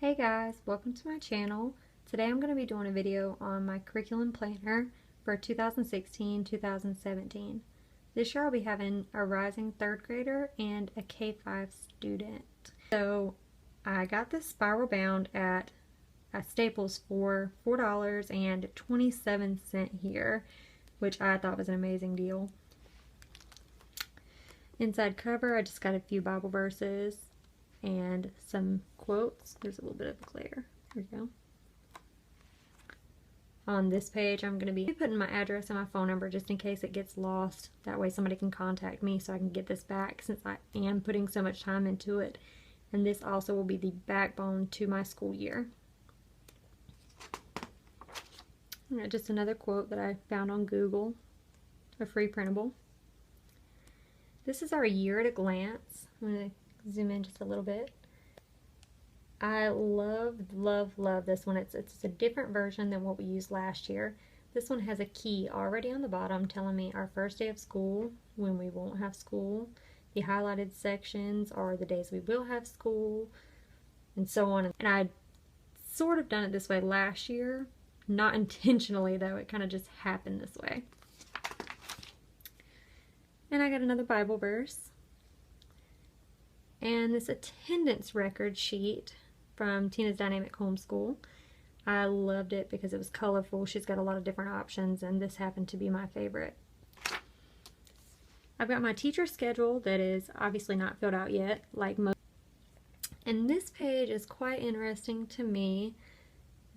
Hey guys, welcome to my channel. Today I'm going to be doing a video on my curriculum planner for 2016-2017. This year I'll be having a rising third grader and a K-5 student. So I got this spiral bound at Staples for $4.27 here, which I thought was an amazing deal. Inside cover I just got a few Bible verses and some quotes. There's a little bit of glare. Here we go. On this page I'm going to be putting my address and my phone number just in case it gets lost. That way somebody can contact me so I can get this back since I am putting so much time into it. And this also will be the backbone to my school year. Just another quote that I found on Google, a free printable. This is our year at a glance. I'm going to zoom in just a little bit. I love this one. It's a different version than what we used last year. This one has a key already on the bottom telling me our first day of school, when we won't have school. The highlighted sections are the days we will have school, and so on. And I sort of done it this way last year, not intentionally though, it kind of just happened this way. And I got another Bible verse. And this attendance record sheet from Tina's Dynamic Homeschool. I loved it because it was colorful. She's got a lot of different options, and this happened to be my favorite. I've got my teacher schedule that is obviously not filled out yet, like most. And this page is quite interesting to me.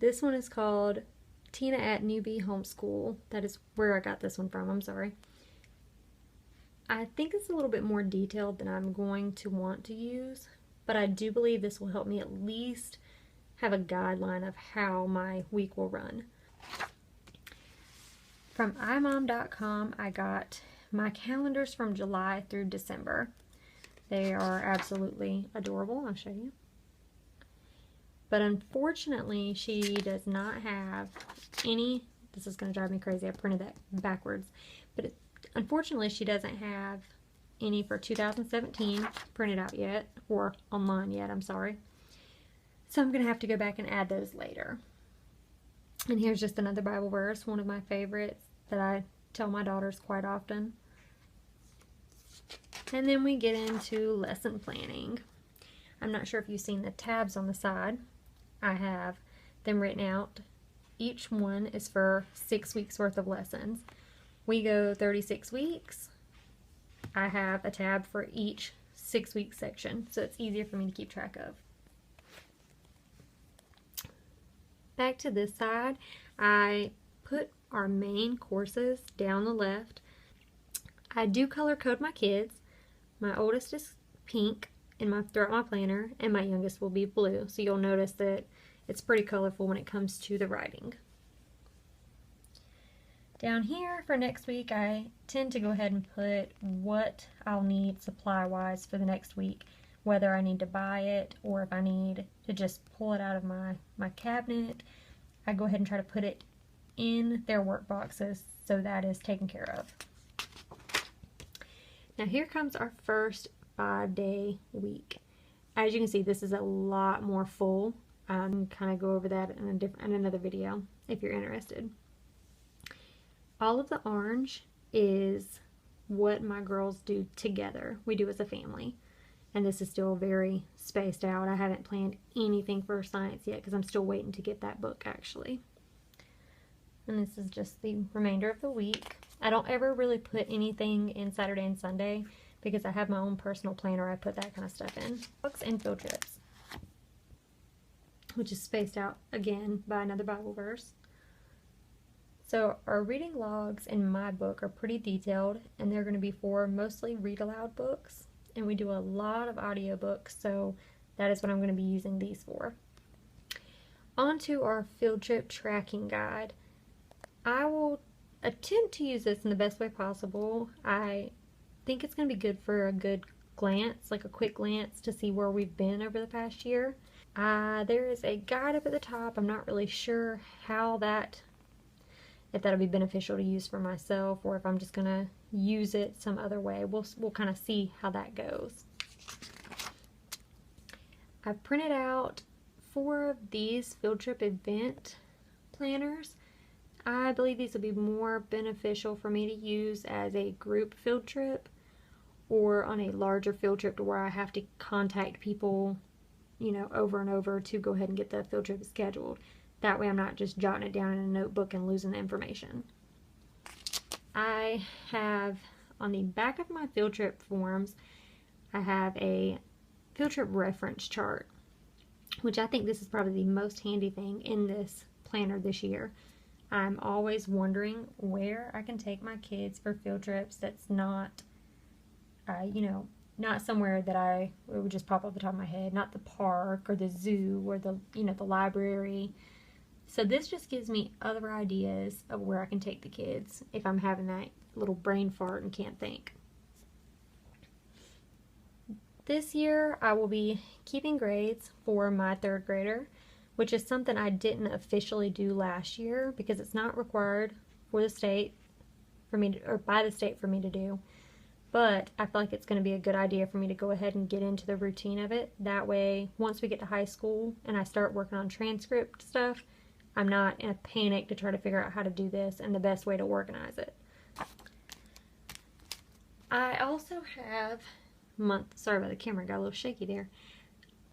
This one is called Tina at Newbie Homeschool. That is where I got this one from. I'm sorry. I think it's a little bit more detailed than I'm going to want to use, but I do believe this will help me at least have a guideline of how my week will run. From imom.com, I got my calendars from July through December. They are absolutely adorable. I'll show you. But unfortunately, she does not have any. This is going to drive me crazy. I printed that backwards. But unfortunately, she doesn't have any for 2017 printed out yet, or online yet, I'm sorry. So I'm going to have to go back and add those later. And here's just another Bible verse, one of my favorites that I tell my daughters quite often. And then we get into lesson planning. I'm not sure if you've seen the tabs on the side. I have them written out. Each one is for 6 weeks worth of lessons. We go 36 weeks. I have a tab for each 6-week section, so it's easier for me to keep track of. Back to this side, I put our main courses down the left. I do color code my kids. My oldest is pink throughout my planner, and my youngest will be blue, so you'll notice that it's pretty colorful when it comes to the writing. Down here for next week, I tend to go ahead and put what I'll need supply-wise for the next week, whether I need to buy it or if I need to just pull it out of my cabinet. I go ahead and try to put it in their work boxes so that is taken care of. Now here comes our first 5-day week. As you can see, this is a lot more full. Kind of go over that in another video if you're interested. All of the orange is what my girls do together. We do as a family. And this is still very spaced out. I haven't planned anything for science yet because I'm still waiting to get that book actually. And this is just the remainder of the week. I don't ever really put anything in Saturday and Sunday because I have my own personal planner. I put that kind of stuff in. Books and field trips, which is spaced out again by another Bible verse. So our reading logs in my book are pretty detailed, and they're going to be for mostly read aloud books, and we do a lot of audiobooks, so that is what I'm going to be using these for. On to our field trip tracking guide. I will attempt to use this in the best way possible. I think it's going to be good for a good glance, like a quick glance to see where we've been over the past year. There is a guide up at the top. I'm not really sure if that'll be beneficial to use for myself or if I'm just going to use it some other way. We'll kind of see how that goes. I've printed out for these field trip event planners, I believe these will be more beneficial for me to use as a group field trip or on a larger field trip to where I have to contact people, you know, over and over to go ahead and get the field trip scheduled. That way I'm not just jotting it down in a notebook and losing the information. I have on the back of my field trip forms, I have a field trip reference chart, which I think this is probably the most handy thing in this planner this year. I'm always wondering where I can take my kids for field trips that's not, you know, not somewhere that it would just pop off the top of my head, not the park or the zoo or the, you know, the library. So this just gives me other ideas of where I can take the kids if I'm having that little brain fart and can't think. This year I will be keeping grades for my 3rd grader, which is something I didn't officially do last year because it's not required for the state for me to, or by the state for me to do. But I feel like it's going to be a good idea for me to go ahead and get into the routine of it. That way, once we get to high school and I start working on transcript stuff, I'm not in a panic to try to figure out how to do this and the best way to organize it. I also have sorry about the camera, got a little shaky there.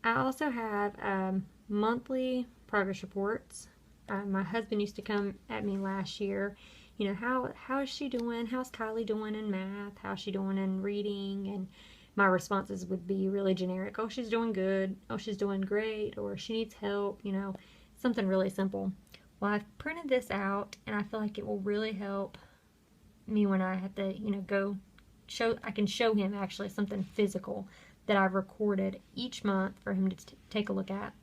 I also have monthly progress reports. My husband used to come at me last year, you know, how is she doing? How's Kylie doing in math? How's she doing in reading? And my responses would be really generic. Oh, she's doing good. Oh, she's doing great. Or she needs help, you know, something really simple. Well, I've printed this out and I feel like it will really help me when I have to, you know, I can show him actually something physical that I've recorded each month for him to take a look at.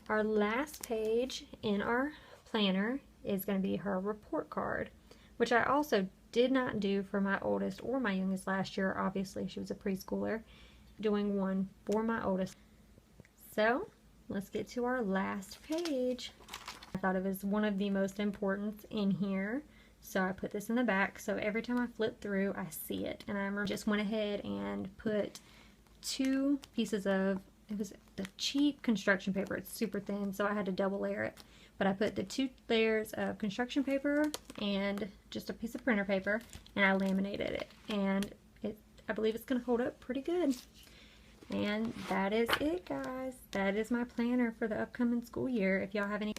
Our last page in our planner is going to be her report card, which I also did not do for my oldest or my youngest last year. Obviously, she was a preschooler. Doing one for my oldest. So, let's get to our last page. I thought it was one of the most important in here. So I put this in the back, so every time I flip through, I see it. And I just went ahead and put 2 pieces of, it was the cheap construction paper. It's super thin, so I had to double layer it. But I put the 2 layers of construction paper and just a piece of printer paper, and I laminated it. And I believe it's going to hold up pretty good. And that is it, guys. That is my planner for the upcoming school year. If y'all have any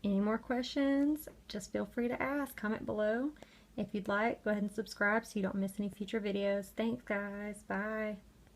more questions, just feel free to ask. Comment below. If you'd like, go ahead and subscribe so you don't miss any future videos. Thanks, guys. Bye.